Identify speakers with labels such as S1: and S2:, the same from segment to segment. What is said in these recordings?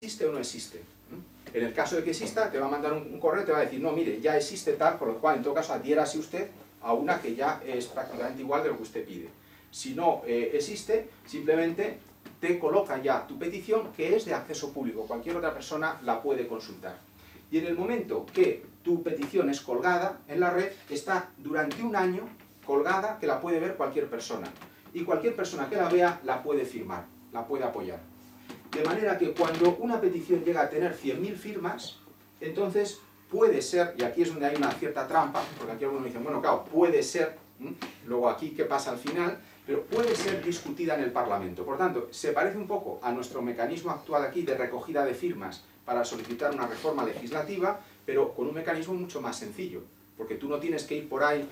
S1: ¿existe o no existe? En el caso de que exista, te va a mandar un correo y te va a decir, no, mire, ya existe tal, por lo cual, en todo caso, adhiérase usted a una que ya es prácticamente igual de lo que usted pide. Si no existe, simplemente te coloca ya tu petición, que es de acceso público. Cualquier otra persona la puede consultar. Y en el momento que tu petición es colgada en la red, está durante un año colgada, que la puede ver cualquier persona. Y cualquier persona que la vea, la puede firmar, la puede apoyar. De manera que cuando una petición llega a tener 100.000 firmas, entonces puede ser, y aquí es donde hay una cierta trampa, porque aquí algunos dicen, bueno, claro, puede ser, luego aquí qué pasa al final, pero puede ser discutida en el Parlamento. Por tanto, se parece un poco a nuestro mecanismo actual aquí de recogida de firmas para solicitar una reforma legislativa, pero con un mecanismo mucho más sencillo. Porque tú no tienes que ir por ahí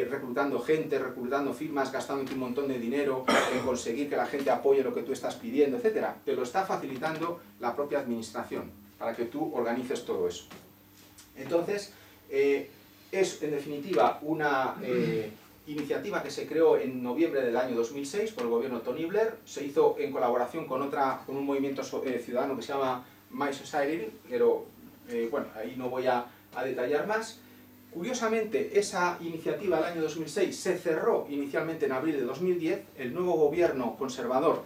S1: reclutando gente, reclutando firmas, gastándote un montón de dinero en conseguir que la gente apoye lo que tú estás pidiendo, etc. Te lo está facilitando la propia administración para que tú organices todo eso. Entonces, es en definitiva una iniciativa que se creó en noviembre del año 2006 por el gobierno Tony Blair. Se hizo en colaboración con un movimiento ciudadano que se llama My Society, pero bueno, ahí no voy a detallar más. Curiosamente, esa iniciativa del año 2006 se cerró inicialmente en abril de 2010. El nuevo gobierno conservador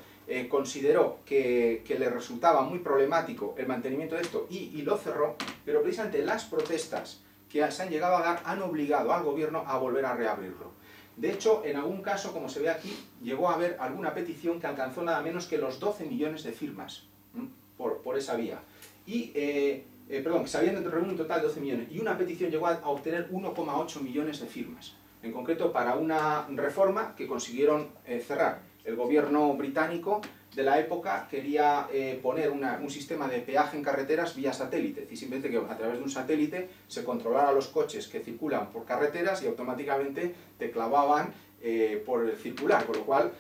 S1: consideró que le resultaba muy problemático el mantenimiento de esto y lo cerró, pero precisamente las protestas que se han llegado a dar han obligado al gobierno a volver a reabrirlo. De hecho, en algún caso, como se ve aquí, llegó a haber alguna petición que alcanzó nada menos que los 12 millones de firmas por esa vía. Y perdón, que se habían reunido un total de 12 millones, y una petición llegó a obtener 1,8 millones de firmas, en concreto para una reforma que consiguieron cerrar. El gobierno británico de la época quería poner un sistema de peaje en carreteras vía satélite, y simplemente que a través de un satélite se controlara los coches que circulan por carreteras y automáticamente te clavaban por el circular, con lo cual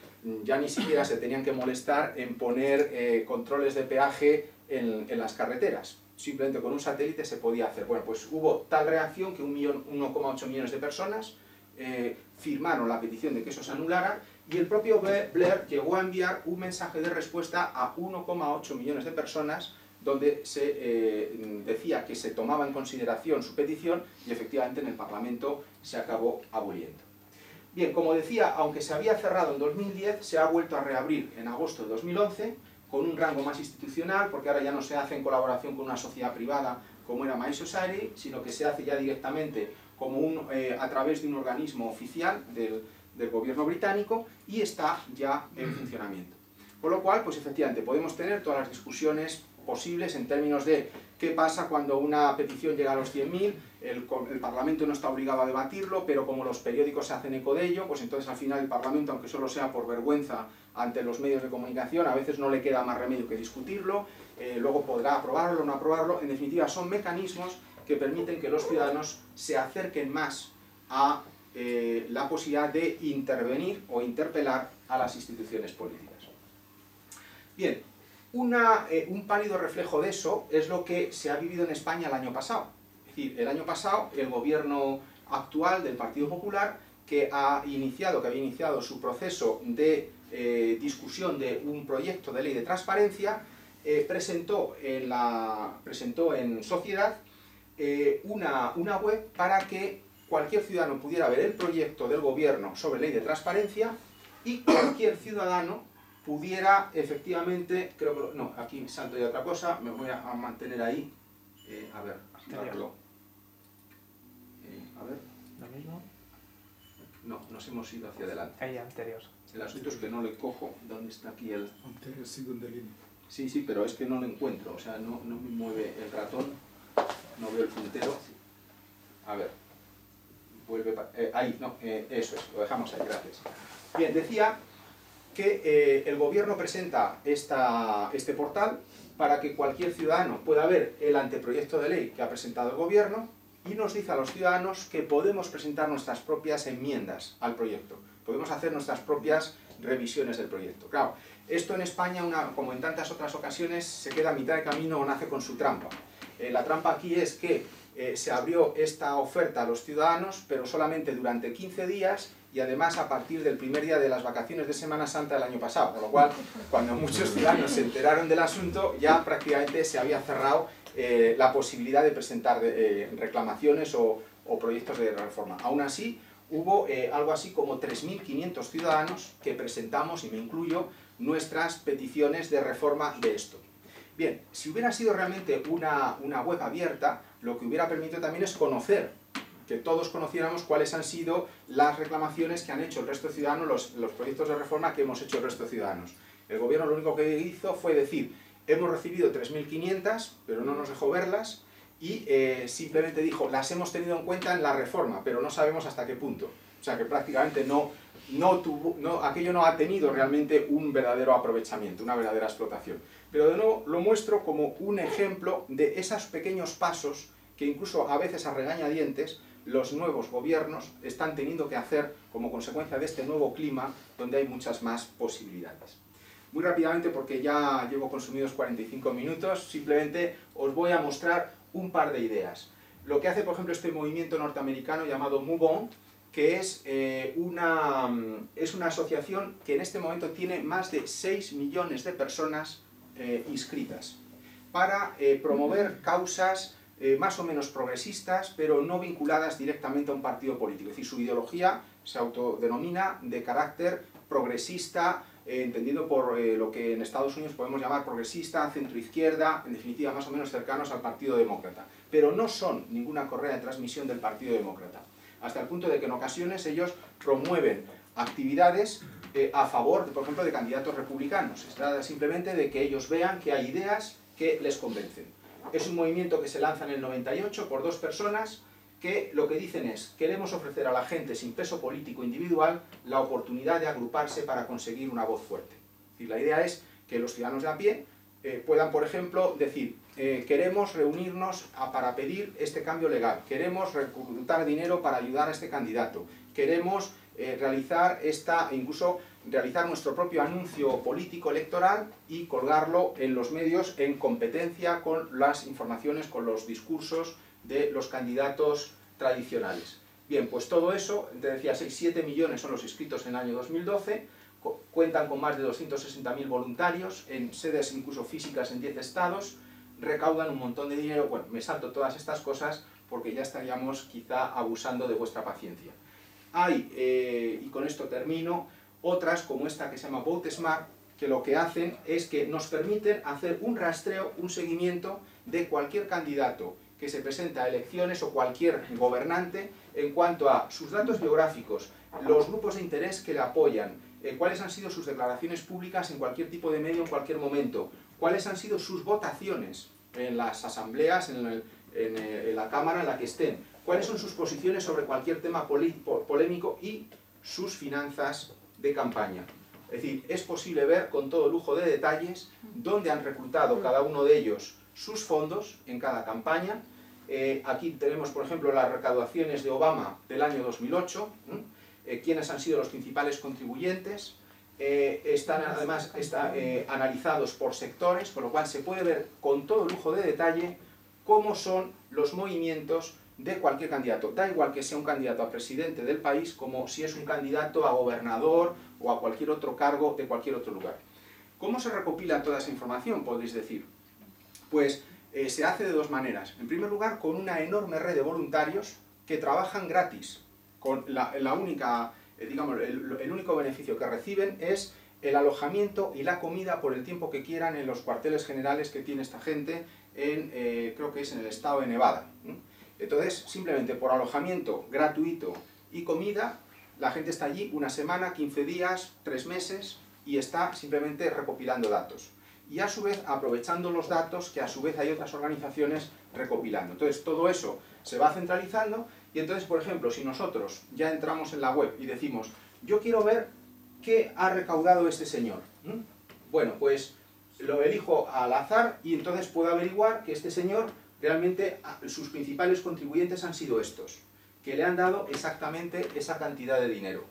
S1: ya ni siquiera se tenían que molestar en poner controles de peaje en las carreteras. Simplemente con un satélite se podía hacer. Bueno, pues hubo tal reacción que 1,8 millones de personas firmaron la petición de que eso se anulara, y el propio Blair llegó a enviar un mensaje de respuesta a 1,8 millones de personas donde se decía que se tomaba en consideración su petición, y efectivamente en el Parlamento se acabó aboliendo. Bien, como decía, aunque se había cerrado en 2010, se ha vuelto a reabrir en agosto de 2011, con un rango más institucional, porque ahora ya no se hace en colaboración con una sociedad privada como era My Society, sino que se hace ya directamente como a través de un organismo oficial del gobierno británico, y está ya en funcionamiento. Con lo cual, pues efectivamente, podemos tener todas las discusiones posibles en términos de qué pasa cuando una petición llega a los 100.000, el Parlamento no está obligado a debatirlo, pero como los periódicos se hacen eco de ello, pues entonces al final el Parlamento, aunque solo sea por vergüenza ante los medios de comunicación, a veces no le queda más remedio que discutirlo, luego podrá aprobarlo o no aprobarlo. En definitiva, son mecanismos que permiten que los ciudadanos se acerquen más a la posibilidad de intervenir o interpelar a las instituciones políticas. Bien, un pálido reflejo de eso es lo que se ha vivido en España el año pasado. Es decir, el año pasado el gobierno actual del Partido Popular, que había iniciado su proceso de discusión de un proyecto de ley de transparencia, presentó en sociedad una web para que cualquier ciudadano pudiera ver el proyecto del gobierno sobre ley de transparencia, y cualquier ciudadano pudiera efectivamente, creo que no, aquí salto de otra cosa, me voy a mantener ahí, a ver, activarlo. A ver.
S2: ¿Lo mismo?
S1: No, nos hemos ido hacia adelante.
S2: Ahí, anterior.
S1: El asunto es que no le cojo, ¿dónde está aquí el...?
S3: Anterior, segunda línea.
S1: Sí, sí, pero es que no lo encuentro, o sea, no me mueve el ratón, no veo el puntero. A ver, vuelve, ahí, no, eso es, lo dejamos ahí, gracias. Bien, decía que el gobierno presenta este portal para que cualquier ciudadano pueda ver el anteproyecto de ley que ha presentado el gobierno, y nos dice a los ciudadanos que podemos presentar nuestras propias enmiendas al proyecto, podemos hacer nuestras propias revisiones del proyecto. Claro, esto en España, como en tantas otras ocasiones, se queda a mitad de camino o nace con su trampa. La trampa aquí es que se abrió esta oferta a los ciudadanos, pero solamente durante 15 días, y además a partir del primer día de las vacaciones de Semana Santa del año pasado, con lo cual cuando muchos ciudadanos se enteraron del asunto ya prácticamente se había cerrado la posibilidad de presentar reclamaciones o proyectos de reforma. Aún así, hubo algo así como 3.500 ciudadanos que presentamos, y me incluyo, nuestras peticiones de reforma de esto. Bien, si hubiera sido realmente una web abierta, lo que hubiera permitido también es conocer, que todos conociéramos cuáles han sido las reclamaciones que han hecho el resto de ciudadanos, los proyectos de reforma que hemos hecho el resto de ciudadanos. El gobierno lo único que hizo fue decir, hemos recibido 3.500, pero no nos dejó verlas, y simplemente dijo, las hemos tenido en cuenta en la reforma, pero no sabemos hasta qué punto. O sea que prácticamente aquello no ha tenido realmente un verdadero aprovechamiento, una verdadera explotación. Pero de nuevo lo muestro como un ejemplo de esos pequeños pasos que incluso a veces a regañadientes los nuevos gobiernos están teniendo que hacer como consecuencia de este nuevo clima donde hay muchas más posibilidades. Muy rápidamente, porque ya llevo consumidos 45 minutos, simplemente os voy a mostrar un par de ideas. Lo que hace, por ejemplo, este movimiento norteamericano llamado Move On, que es una asociación que en este momento tiene más de 6 millones de personas inscritas, para promover causas más o menos progresistas, pero no vinculadas directamente a un partido político. Es decir, su ideología se autodenomina de carácter progresista, entendido por lo que en Estados Unidos podemos llamar progresista, centroizquierda, en definitiva más o menos cercanos al Partido Demócrata. Pero no son ninguna correa de transmisión del Partido Demócrata, hasta el punto de que en ocasiones ellos promueven actividades a favor, por ejemplo, de candidatos republicanos. Se trata simplemente de que ellos vean que hay ideas que les convencen. Es un movimiento que se lanza en el 98 por 2 personas que lo que dicen es, queremos ofrecer a la gente sin peso político individual la oportunidad de agruparse para conseguir una voz fuerte. Y la idea es que los ciudadanos de a pie puedan, por ejemplo, decir, queremos reunirnos para pedir este cambio legal, queremos reclutar dinero para ayudar a este candidato, queremos incluso realizar nuestro propio anuncio político electoral y colgarlo en los medios en competencia con las informaciones, con los discursos de los candidatos tradicionales. Bien, pues todo eso, te decía, 6-7 millones son los inscritos en el año 2012, cuentan con más de 260.000 voluntarios, en sedes incluso físicas en 10 estados, recaudan un montón de dinero. Bueno, me salto todas estas cosas porque ya estaríamos quizá abusando de vuestra paciencia. Hay, y con esto termino, otras como esta que se llama Vote Smart, que lo que hacen es que nos permiten hacer un rastreo, un seguimiento de cualquier candidato que se presenta a elecciones o cualquier gobernante en cuanto a sus datos biográficos, los grupos de interés que le apoyan, cuáles han sido sus declaraciones públicas en cualquier tipo de medio en cualquier momento, cuáles han sido sus votaciones en las asambleas, en la cámara en la que estén, cuáles son sus posiciones sobre cualquier tema polémico y sus finanzas de campaña. Es decir, es posible ver con todo lujo de detalles dónde han reclutado cada uno de ellos sus fondos en cada campaña. Aquí tenemos, por ejemplo, las recaudaciones de Obama del año 2008, quiénes han sido los principales contribuyentes, están además analizados por sectores, con lo cual se puede ver con todo lujo de detalle cómo son los movimientos de cualquier candidato. Da igual que sea un candidato a presidente del país como si es un candidato a gobernador o a cualquier otro cargo de cualquier otro lugar. ¿Cómo se recopila toda esa información, podréis decir? Pues se hace de 2 maneras. En primer lugar, con una enorme red de voluntarios que trabajan gratis. Con el único beneficio que reciben es el alojamiento y la comida por el tiempo que quieran en los cuarteles generales que tiene esta gente creo que es en el estado de Nevada. Entonces, simplemente por alojamiento gratuito y comida, la gente está allí una semana, 15 días, 3 meses y está simplemente recopilando datos. Y a su vez aprovechando los datos que a su vez hay otras organizaciones recopilando. Entonces todo eso se va centralizando y entonces, por ejemplo, si nosotros ya entramos en la web y decimos, yo quiero ver qué ha recaudado este señor. Bueno, pues lo elijo al azar y entonces puedo averiguar que este señor realmente sus principales contribuyentes han sido estos, que le han dado exactamente esa cantidad de dinero.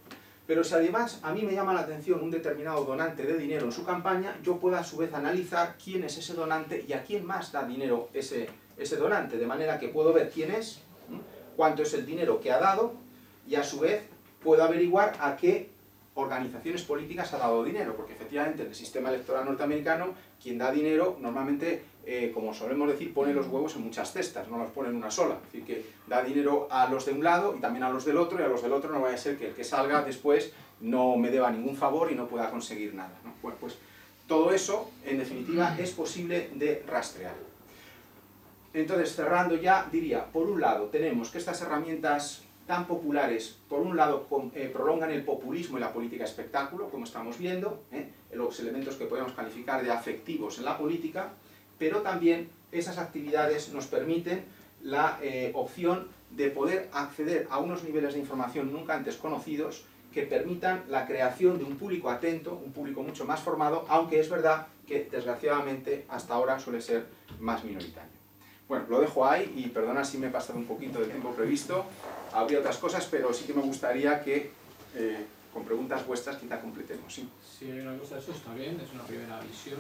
S1: Pero si además a mí me llama la atención un determinado donante de dinero en su campaña, yo puedo a su vez analizar quién es ese donante y a quién más da dinero ese donante, de manera que puedo ver quién es, cuánto es el dinero que ha dado y a su vez puedo averiguar a qué organizaciones políticas ha dado dinero, porque efectivamente en el sistema electoral norteamericano, quien da dinero normalmente, como solemos decir, pone los huevos en muchas cestas, no los pone en una sola. Es decir, que da dinero a los de un lado y también a los del otro, y a los del otro no vaya a ser que el que salga después no me deba ningún favor y no pueda conseguir nada, ¿no? Bueno, pues todo eso, en definitiva, es posible de rastrear. Entonces, cerrando ya, diría, por un lado, tenemos que estas herramientas tan populares, por un lado, prolongan el populismo y la política espectáculo, como estamos viendo, los elementos que podemos calificar de afectivos en la política, pero también esas actividades nos permiten la opción de poder acceder a unos niveles de información nunca antes conocidos que permitan la creación de un público atento, un público mucho más formado, aunque es verdad que desgraciadamente hasta ahora suele ser más minoritario. Bueno, lo dejo ahí y perdona si me he pasado un poquito del tiempo previsto. Habría otras cosas, pero sí que me gustaría que con preguntas vuestras quizá completemos. ¿Sí?
S2: Sí, hay una cosa, eso está bien, es una primera visión,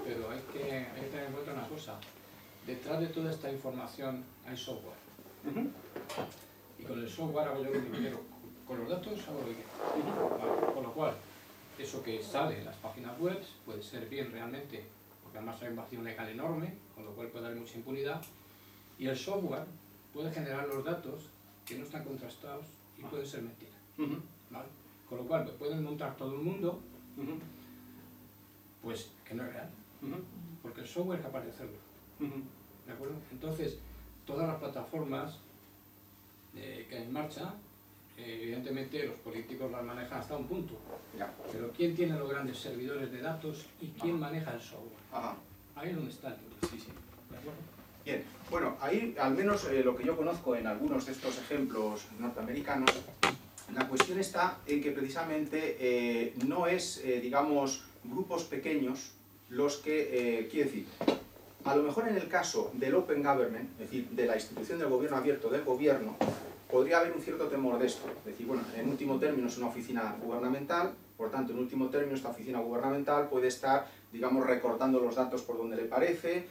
S2: pero hay que tener en cuenta una cosa. Detrás de toda esta información hay software. Y con el software hago yo lo que quiero. Con los datos hago lo que quiero. Vale, con lo cual, eso que sale en las páginas web puede ser bien realmente, porque además hay un vacío legal enorme, con lo cual puede haber mucha impunidad. Y el software puede generar los datos que no están contrastados y pueden ser mentiras. ¿Vale? Con lo cual, pueden montar todo el mundo, pues que no es real, porque el software es capaz de hacerlo. ¿De acuerdo? Entonces, todas las plataformas que hay en marcha, evidentemente los políticos las manejan hasta un punto, pero ¿quién tiene los grandes servidores de datos y quién maneja el software? Ahí es donde está el tema.
S1: Sí, sí.
S2: ¿De acuerdo?
S1: Bien, bueno, ahí al menos lo que yo conozco en algunos de estos ejemplos norteamericanos, la cuestión está en que precisamente no es, digamos, grupos pequeños los que, quiero decir, a lo mejor en el caso del Open Government, es decir, de la institución del gobierno abierto del gobierno, podría haber un cierto temor de esto. Es decir, bueno, en último término es una oficina gubernamental, por tanto, en último término esta oficina gubernamental puede estar, digamos, recortando los datos por donde le parece,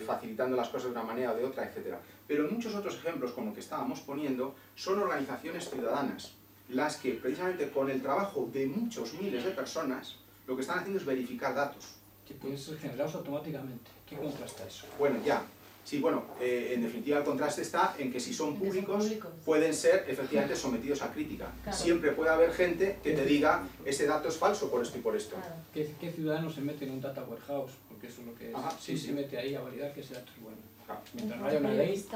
S1: facilitando las cosas de una manera o de otra, etc. Pero en muchos otros ejemplos, como el que estábamos poniendo, son organizaciones ciudadanas, las que precisamente con el trabajo de muchos miles de personas, lo que están haciendo es verificar datos.
S2: Que pueden ser generados automáticamente. ¿Qué contrasta eso?
S1: Bueno, ya. Sí, bueno, en definitiva el contraste está en que si son públicos, pueden ser efectivamente sometidos a crítica. Claro. Siempre puede haber gente que te diga, ese dato es falso por esto y por esto.
S2: Claro. ¿Qué ciudadano se mete en un data warehouse? Porque eso es lo que es. Sí, se mete ahí a validar que ese dato es bueno. Claro. Mientras no haya una ley...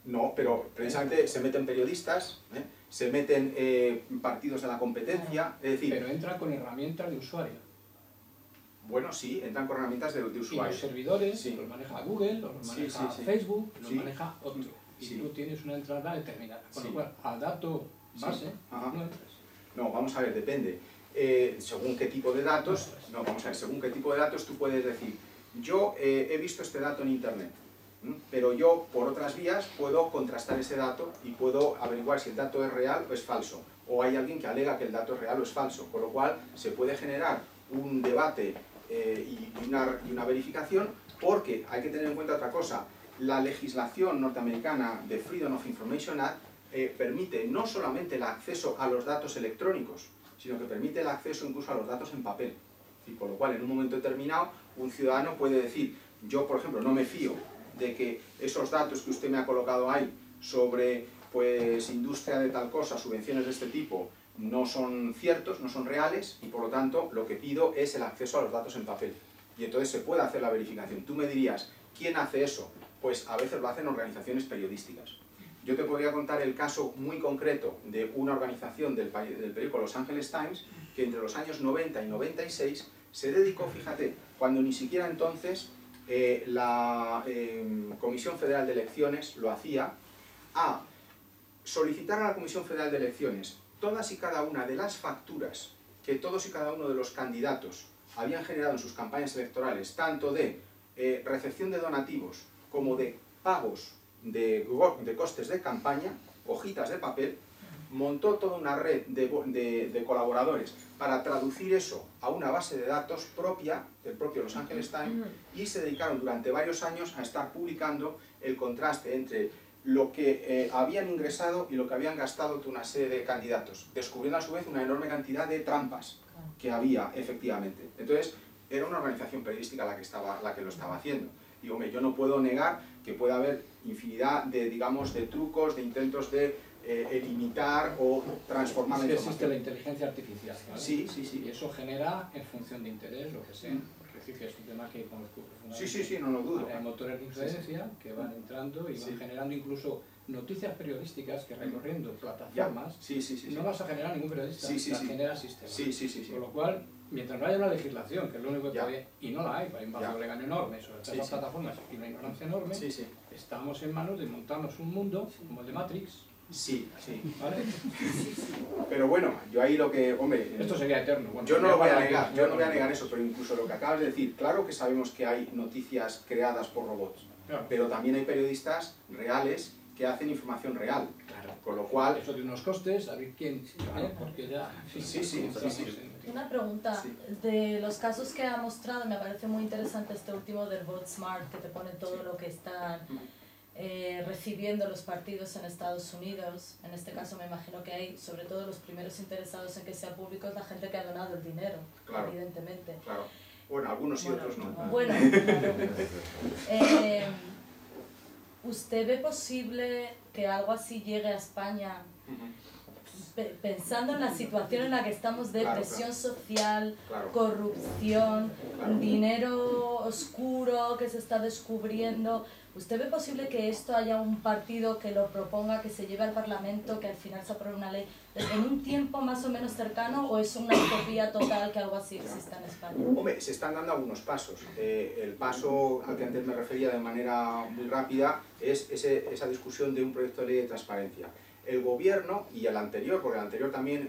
S1: No, pero precisamente se meten periodistas, se meten partidos de la competencia, es decir...
S2: Pero entra con herramientas de usuario.
S1: Bueno, sí, entran con herramientas de usuario.
S2: Y los servidores los maneja Google, los maneja Facebook, los maneja otro. Y tú tienes una entrada determinada. Con lo cual, al dato base, no entras.
S1: No, vamos a ver, depende. Según qué tipo de datos, según qué tipo de datos tú puedes decir, yo he visto este dato en Internet, pero yo por otras vías puedo contrastar ese dato y puedo averiguar si el dato es real o es falso. O hay alguien que alega que el dato es real o es falso, con lo cual se puede generar un debate y una verificación, porque hay que tener en cuenta otra cosa. La legislación norteamericana de Freedom of Information Act permite no solamente el acceso a los datos electrónicos, sino que permite el acceso incluso a los datos en papel. Y por lo cual, en un momento determinado, un ciudadano puede decir, yo por ejemplo no me fío de que esos datos que usted me ha colocado ahí sobre pues industria de tal cosa, subvenciones de este tipo, no son ciertos, no son reales, y por lo tanto lo que pido es el acceso a los datos en papel. Y entonces se puede hacer la verificación. Tú me dirías, ¿quién hace eso? Pues a veces lo hacen organizaciones periodísticas. Yo te podría contar el caso muy concreto de una organización del periódico Los Angeles Times, que entre los años 90 y 96 se dedicó, fíjate, cuando ni siquiera entonces la Comisión Federal de Elecciones lo hacía, a solicitar a la Comisión Federal de Elecciones todas y cada una de las facturas que todos y cada uno de los candidatos habían generado en sus campañas electorales, tanto de recepción de donativos como de pagos de costes de campaña, hojitas de papel, montó toda una red de colaboradores para traducir eso a una base de datos propia del propio Los Angeles Times, y se dedicaron durante varios años a estar publicando el contraste entre lo que habían ingresado y lo que habían gastado una serie de candidatos, descubriendo a su vez una enorme cantidad de trampas que había efectivamente. Entonces, era una organización periodística la que lo estaba haciendo. Y hombre, yo no puedo negar que puede haber infinidad de, digamos, de trucos, de intentos de limitar o transformar la información.
S2: Existe la inteligencia artificial, ¿vale?
S1: Sí, sí, sí.
S2: Y eso genera, en función de interés, lo que sea. Es decir, que es un tema que conozco profundamente.
S1: Sí, no lo dudo.
S2: Hay motores de inferencia que van entrando y van generando incluso noticias periodísticas que recorriendo plataformas no vas a generar ningún periodista, las genera sistemas. Con lo cual, mientras no haya una legislación, que es lo único que todavía, y no la hay un vacío legal enorme sobre estas plataformas y una ignorancia enorme, estamos en manos de montarnos un mundo como el de Matrix. ¿Vale?
S1: Pero bueno, yo ahí lo que, hombre...
S2: Esto sería eterno. Bueno,
S1: yo no lo voy a negar, yo no voy a negar eso, pero incluso lo que acabas de decir, claro que sabemos que hay noticias creadas por robots, pero también hay periodistas reales que hacen información real. Con lo cual...
S2: Eso tiene unos costes, a ver quién... porque ya...
S3: Una pregunta, de los casos que ha mostrado, me parece muy interesante este último del Vote Smart, que te pone todo lo que están recibiendo los partidos en Estados Unidos. En este caso me imagino que hay, sobre todo los primeros interesados en que sea público, es la gente que ha donado el dinero, evidentemente.
S1: Claro. Bueno, algunos y otros no.
S3: Bueno, ¿usted ve posible que algo así llegue a España? Pensando en la situación en la que estamos de presión social, corrupción, dinero oscuro que se está descubriendo, ¿usted ve posible que esto haya un partido que lo proponga, que se lleve al Parlamento, que al final se apruebe una ley en un tiempo más o menos cercano, o es una utopía total que algo así exista en España?
S1: Hombre, se están dando algunos pasos. El paso al que antes me refería de manera muy rápida es esa discusión de un proyecto de ley de transparencia. El gobierno y el anterior, porque el anterior también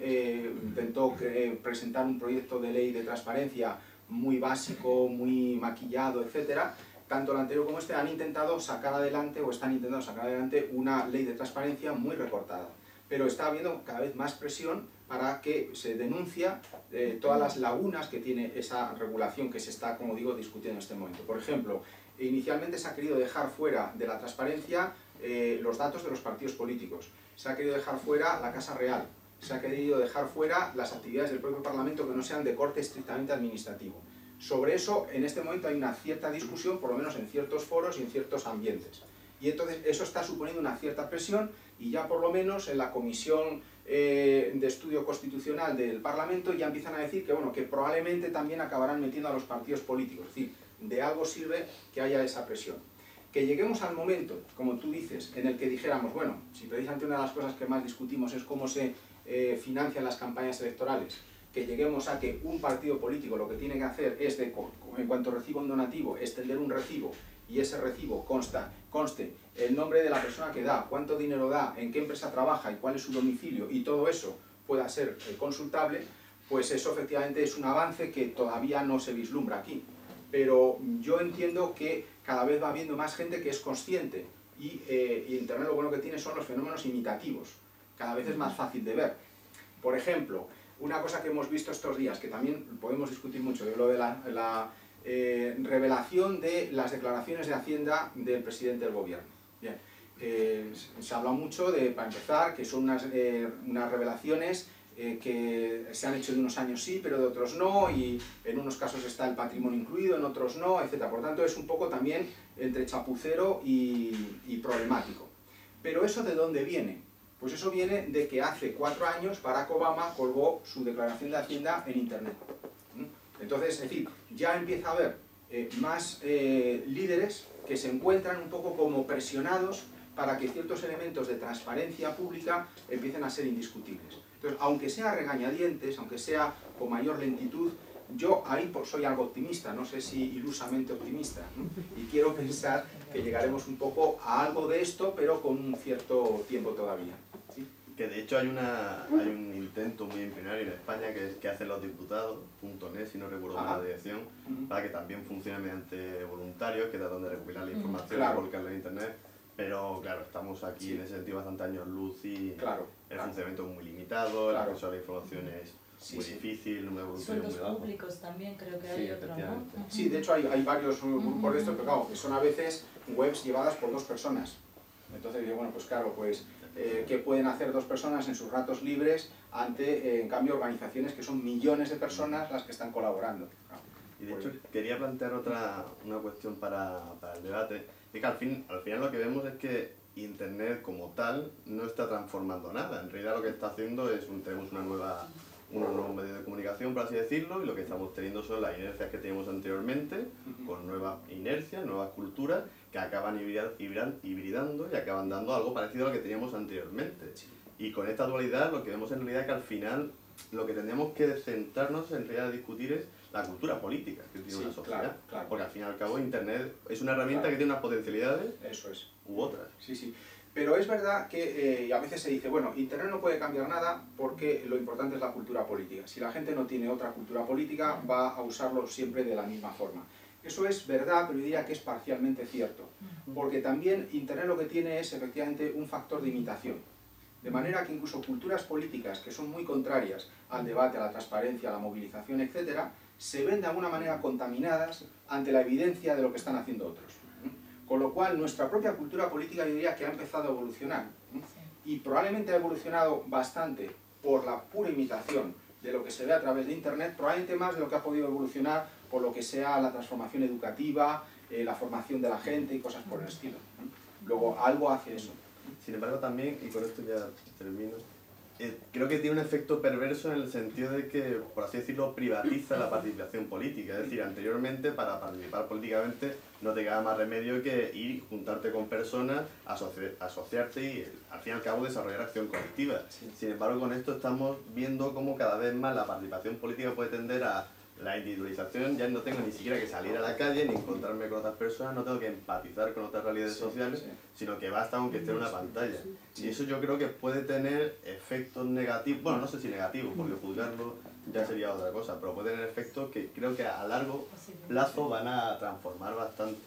S1: intentó presentar un proyecto de ley de transparencia muy básico, muy maquillado, etcétera. Tanto el anterior como este han intentado sacar adelante, o están intentando sacar adelante, una ley de transparencia muy recortada. Pero está habiendo cada vez más presión para que se denuncie todas las lagunas que tiene esa regulación que se está, como digo, discutiendo en este momento. Por ejemplo, inicialmente se ha querido dejar fuera de la transparencia los datos de los partidos políticos. Se ha querido dejar fuera la Casa Real, se ha querido dejar fuera las actividades del propio Parlamento que no sean de corte estrictamente administrativo. Sobre eso, en este momento hay una cierta discusión, por lo menos en ciertos foros y en ciertos ambientes. Y entonces eso está suponiendo una cierta presión y ya por lo menos en la Comisión de Estudio Constitucional del Parlamento ya empiezan a decir que, bueno, que probablemente también acabarán metiendo a los partidos políticos. Es decir, de algo sirve que haya esa presión. Que lleguemos al momento, como tú dices, en el que dijéramos, bueno, si precisamente una de las cosas que más discutimos es cómo se financian las campañas electorales, que lleguemos a que un partido político lo que tiene que hacer es, en cuanto reciba un donativo, extender un recibo y ese recibo conste el nombre de la persona que da, cuánto dinero da, en qué empresa trabaja y cuál es su domicilio y todo eso pueda ser consultable, pues eso efectivamente es un avance que todavía no se vislumbra aquí. Pero yo entiendo que cada vez va habiendo más gente que es consciente y Internet lo bueno que tiene son los fenómenos imitativos. Cada vez es más fácil de ver. Por ejemplo, una cosa que hemos visto estos días, que también podemos discutir mucho, es lo de la revelación de las declaraciones de Hacienda del presidente del gobierno. Bien, se habla mucho de, para empezar, que son unas revelaciones que se han hecho de unos años sí, pero de otros no, y en unos casos está el patrimonio incluido, en otros no, etc. Por tanto, es un poco también entre chapucero y problemático. Pero ¿eso de dónde viene? Pues eso viene de que hace 4 años Barack Obama colgó su declaración de Hacienda en Internet. Entonces, es decir, ya empieza a haber más líderes que se encuentran un poco como presionados para que ciertos elementos de transparencia pública empiecen a ser indiscutibles. Entonces, aunque sea a regañadientes, aunque sea con mayor lentitud, yo ahí soy algo optimista, no sé si ilusamente optimista, ¿no? Y quiero pensar que llegaremos un poco a algo de esto, pero con un cierto tiempo todavía. ¿Sí?
S4: Que de hecho hay un intento muy embrionario en España que hacen los diputados, .net, si no recuerdo mal la dirección, para que también funcione mediante voluntarios que tratan de recopilar la información y volcarla en Internet. Pero claro, estamos aquí en ese sentido bastante años luz y el funcionamiento es muy limitado, el acceso a la información es muy difícil, no me evoluciona muy
S3: Sueldos públicos también creo que hay otro, ¿no?
S1: Sí, de hecho hay varios grupos de estos, pero claro, que son a veces webs llevadas por 2 personas. Entonces, bueno, pues claro, pues ¿qué pueden hacer dos personas en sus ratos libres ante, en cambio, organizaciones que son millones de personas las que están colaborando?
S4: Y de hecho, quería plantear una cuestión para el debate, y que al final lo que vemos es que Internet como tal no está transformando nada. En realidad lo que está haciendo es, tenemos unos nuevos medios de comunicación, por así decirlo, y lo que estamos teniendo son las inercias que teníamos anteriormente, con nuevas inercias, nuevas culturas, que acaban hibridando y acaban dando algo parecido a lo que teníamos anteriormente. Y con esta dualidad lo que vemos en realidad es que al final lo que tenemos que centrarnos en realidad a discutir es la cultura política que tiene una sociedad. Claro. Porque al fin y al cabo Internet es una herramienta que tiene unas potencialidades u otras.
S1: Sí. Pero es verdad que a veces se dice, bueno, Internet no puede cambiar nada porque lo importante es la cultura política. Si la gente no tiene otra cultura política, va a usarlo siempre de la misma forma. Eso es verdad, pero yo diría que es parcialmente cierto. Porque también Internet lo que tiene es efectivamente un factor de imitación. De manera que incluso culturas políticas que son muy contrarias al debate, a la transparencia, a la movilización, etc., se ven de alguna manera contaminadas ante la evidencia de lo que están haciendo otros. Con lo cual, nuestra propia cultura política yo diría que ha empezado a evolucionar. Y probablemente ha evolucionado bastante por la pura imitación de lo que se ve a través de Internet, probablemente más de lo que ha podido evolucionar por lo que sea la transformación educativa, la formación de la gente y cosas por el estilo. Luego, algo hace eso.
S4: Sin embargo, también, y con esto ya termino, creo que tiene un efecto perverso en el sentido de que, por así decirlo, privatiza la participación política. Es decir, anteriormente, para participar políticamente, no te quedaba más remedio que ir, juntarte con personas, asociarte y, al fin y al cabo, desarrollar acción colectiva. Sin embargo, con esto estamos viendo cómo cada vez más la participación política puede tender a la individualización. Ya no tengo ni siquiera que salir a la calle ni encontrarme con otras personas, no tengo que empatizar con otras realidades sociales, sino que basta aunque esté en una pantalla. Y eso yo creo que puede tener efectos negativos, bueno, no sé si negativos, porque juzgarlo ya sería otra cosa, pero puede tener efectos que creo que a largo plazo van a transformar bastante.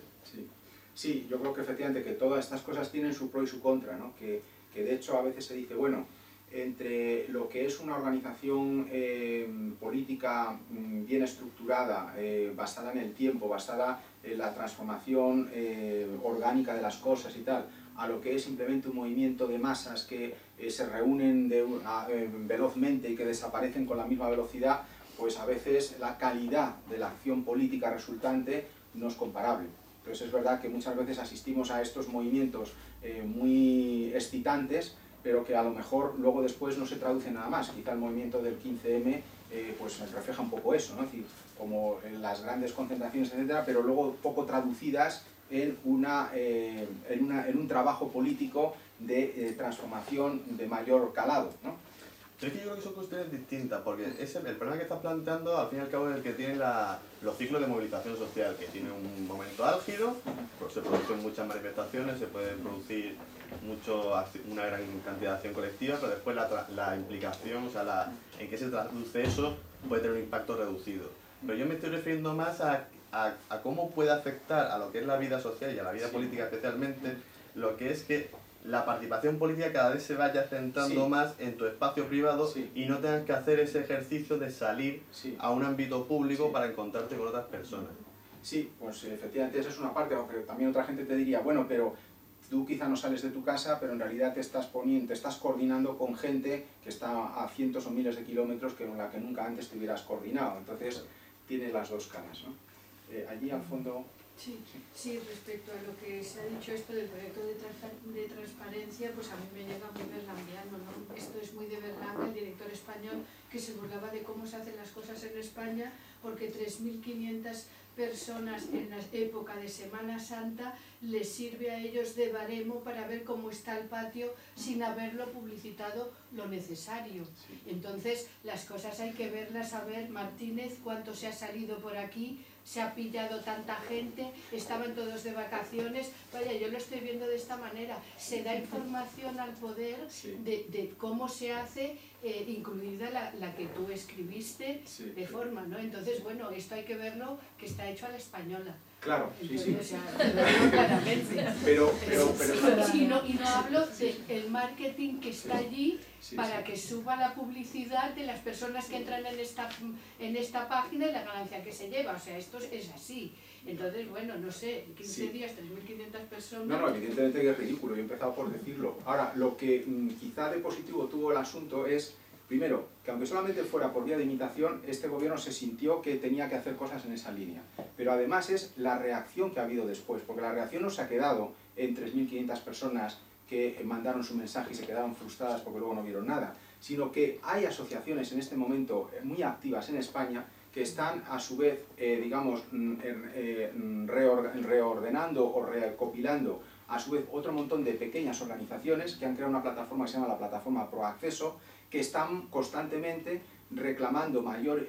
S1: Sí, yo creo que efectivamente que todas estas cosas tienen su pro y su contra, ¿no? Que de hecho a veces se dice, bueno, entre lo que es una organización política bien estructurada, basada en el tiempo, basada en la transformación orgánica de las cosas y tal, a lo que es simplemente un movimiento de masas que se reúnen velozmente y que desaparecen con la misma velocidad, pues a veces la calidad de la acción política resultante no es comparable. Entonces es verdad que muchas veces asistimos a estos movimientos muy excitantes, pero que a lo mejor luego después no se traduce nada más. Quizá el movimiento del 15M pues refleja un poco eso, ¿no? Es decir, como en las grandes concentraciones, etcétera, pero luego poco traducidas en un trabajo político de transformación de mayor calado, ¿no?
S4: Es que yo creo que son cuestiones distintas, porque el problema que estás planteando al fin y al cabo es el que tiene los ciclos de movilización social, que tiene un momento álgido, pues se producen muchas manifestaciones, se puede producir una gran cantidad de acción colectiva, pero después la implicación, o sea, en qué se traduce eso, puede tener un impacto reducido. Pero yo me estoy refiriendo más a cómo puede afectar a lo que es la vida social y a la vida política especialmente, lo que es que la participación política cada vez se vaya centrando más en tu espacio privado y no tengas que hacer ese ejercicio de salir a un ámbito público para encontrarte con otras personas.
S1: Sí, pues efectivamente esa es una parte, aunque también otra gente te diría, bueno, pero tú quizá no sales de tu casa, pero en realidad te estás coordinando con gente que está a cientos o miles de kilómetros con la que nunca antes te hubieras coordinado. Entonces, tiene las dos caras, ¿no? Allí al fondo...
S5: Sí, respecto a lo que se ha dicho esto del proyecto de transparencia, pues a mí me llega muy berlanguiano, ¿no? Esto es muy de Berlanga, el director español, que se burlaba de cómo se hacen las cosas en España, porque 3.500 personas en la época de Semana Santa les sirve a ellos de baremo para ver cómo está el patio sin haberlo publicitado lo necesario. Entonces, las cosas hay que verlas, a ver, Martínez, cuánto se ha salido por aquí, se ha pillado tanta gente, estaban todos de vacaciones. Vaya, yo lo estoy viendo de esta manera, se da información al poder de cómo se hace, incluida la que tú escribiste de forma, ¿no? Entonces, bueno, esto hay que verlo, que está hecho a la española.
S1: Claro,
S5: entonces, sí. Claramente.
S1: Pero
S5: y no hablo del marketing que está allí para que suba la publicidad de las personas que entran en esta página y la ganancia que se lleva. O sea, esto es así. Entonces, bueno, no sé, 15 días, 3.500 personas...
S1: No, evidentemente que es ridículo, yo he empezado por decirlo. Ahora, lo que quizá de positivo tuvo el asunto es, primero, que aunque solamente fuera por vía de imitación, este gobierno se sintió que tenía que hacer cosas en esa línea. Pero además es la reacción que ha habido después, porque la reacción no se ha quedado en 3.500 personas que mandaron su mensaje y se quedaron frustradas porque luego no vieron nada, sino que hay asociaciones en este momento muy activas en España que están a su vez, digamos, reordenando o recopilando a su vez otro montón de pequeñas organizaciones que han creado una plataforma que se llama la plataforma Proacceso, que están constantemente reclamando mayor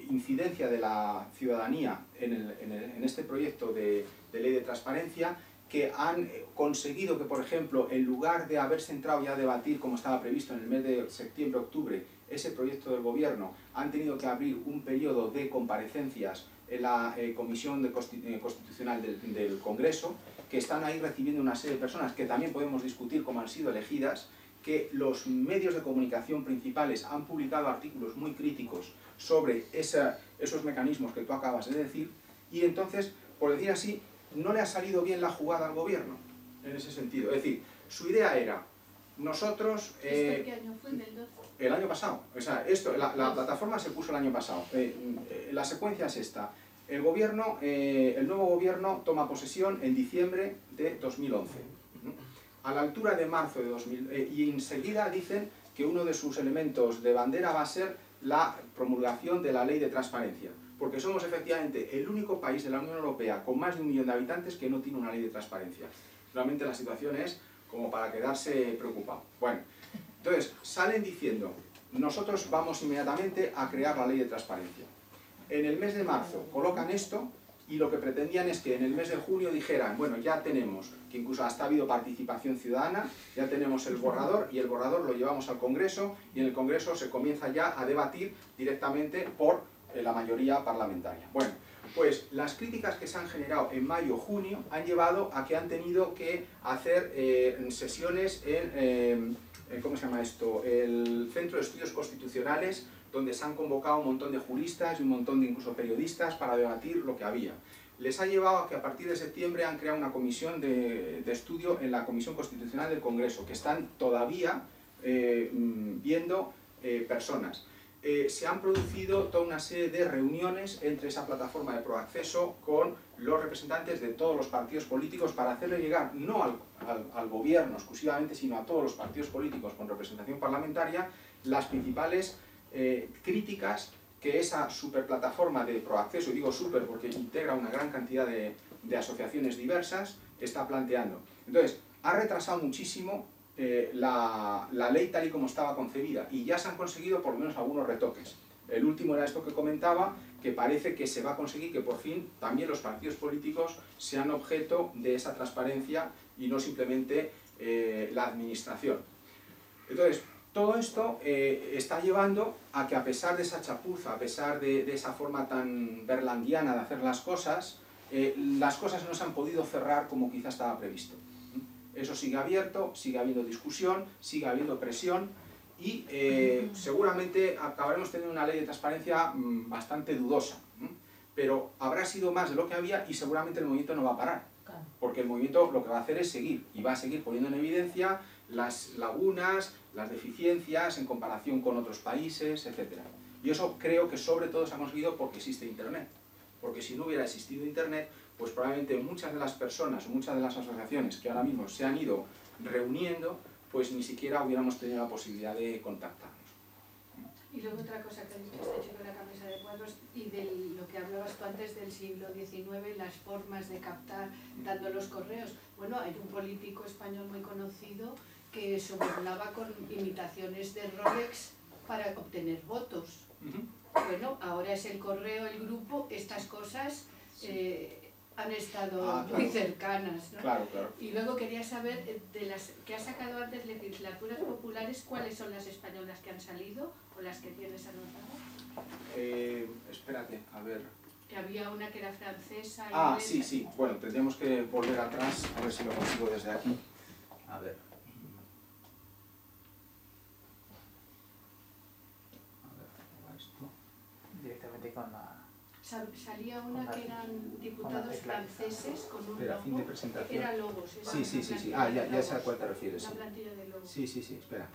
S1: incidencia de la ciudadanía en este proyecto de ley de transparencia, que han conseguido que, por ejemplo, en lugar de haberse entrado ya a debatir como estaba previsto en el mes de septiembre-octubre ese proyecto del gobierno, han tenido que abrir un periodo de comparecencias en la Comisión Constitucional del Congreso, que están ahí recibiendo una serie de personas que también podemos discutir cómo han sido elegidas, que los medios de comunicación principales han publicado artículos muy críticos sobre esos mecanismos que tú acabas de decir, y entonces, por decir así, no le ha salido bien la jugada al gobierno, en ese sentido. Es decir, su idea era, nosotros...
S5: ¿Este qué año fue? ¿Del 12?
S1: El año pasado. O sea, la plataforma se puso el año pasado. La secuencia es esta. El nuevo gobierno toma posesión en diciembre de 2011. A la altura de marzo de 2000, y enseguida dicen que uno de sus elementos de bandera va a ser la promulgación de la ley de transparencia. Porque somos efectivamente el único país de la Unión Europea con más de 1 millón de habitantes que no tiene una ley de transparencia. Realmente la situación es como para quedarse preocupado. Bueno, entonces salen diciendo, nosotros vamos inmediatamente a crear la ley de transparencia. En el mes de marzo colocan esto y lo que pretendían es que en el mes de junio dijeran, bueno, ya tenemos, que incluso hasta ha habido participación ciudadana, ya tenemos el borrador y el borrador lo llevamos al Congreso y en el Congreso se comienza ya a debatir directamente por la mayoría parlamentaria. Bueno, pues las críticas que se han generado en mayo-junio han llevado a que han tenido que hacer sesiones en, ¿cómo se llama esto?, el Centro de Estudios Constitucionales, donde se han convocado un montón de juristas y un montón de incluso periodistas para debatir lo que había. Les ha llevado a que a partir de septiembre han creado una comisión de estudio en la Comisión Constitucional del Congreso, que están todavía viendo personas. Se han producido toda una serie de reuniones entre esa plataforma de Proacceso con los representantes de todos los partidos políticos para hacerle llegar, no al gobierno exclusivamente, sino a todos los partidos políticos con representación parlamentaria, las principales críticas que esa superplataforma de Proacceso, y digo super porque integra una gran cantidad de asociaciones diversas, está planteando. Entonces, ha retrasado muchísimo la ley tal y como estaba concebida y ya se han conseguido por lo menos algunos retoques. El último era esto que comentaba, que parece que se va a conseguir que por fin también los partidos políticos sean objeto de esa transparencia y no simplemente la administración. Entonces, todo esto está llevando a que a pesar de esa chapuza, a pesar de esa forma tan berlanguiana de hacer las cosas no se han podido cerrar como quizá estaba previsto. Eso sigue abierto, sigue habiendo discusión, sigue habiendo presión y seguramente acabaremos teniendo una ley de transparencia bastante dudosa, pero habrá sido más de lo que había y seguramente el movimiento no va a parar, porque el movimiento lo que va a hacer es seguir y va a seguir poniendo en evidencia las lagunas, las deficiencias en comparación con otros países, etc. Y eso creo que sobre todo se ha conseguido porque existe Internet, porque si no hubiera existido Internet, pues probablemente muchas de las personas, muchas de las asociaciones que ahora mismo se han ido reuniendo, pues ni siquiera hubiéramos tenido la posibilidad de contactarnos.
S5: Y luego otra cosa que has dicho, está hecho con la camisa de cuadros y de lo que hablabas tú antes del siglo XIX, las formas de captar dando los correos. Bueno, hay un político español muy conocido que sobornaba con imitaciones de Rolex para obtener votos. Bueno, ahora es el correo, el grupo, estas cosas han estado muy cercanas, ¿no?
S1: Claro, claro.
S5: Y luego quería saber, de las que has sacado antes, legislaturas populares, ¿cuáles son las españolas que han salido o las que tienes anotadas?
S1: Espérate, a ver.
S5: Que había una que era francesa.
S1: Sí, sí. Bueno, tendríamos que volver atrás, a ver si lo consigo desde aquí. A ver.
S6: Directamente con la...
S5: salía una que eran diputados franceses con un
S1: espera,
S5: logo,
S1: fin de presentación.
S5: era logos.
S1: Sí, ya sé a cuál te refieres.
S5: La plantilla de logos.
S1: Sí, espera.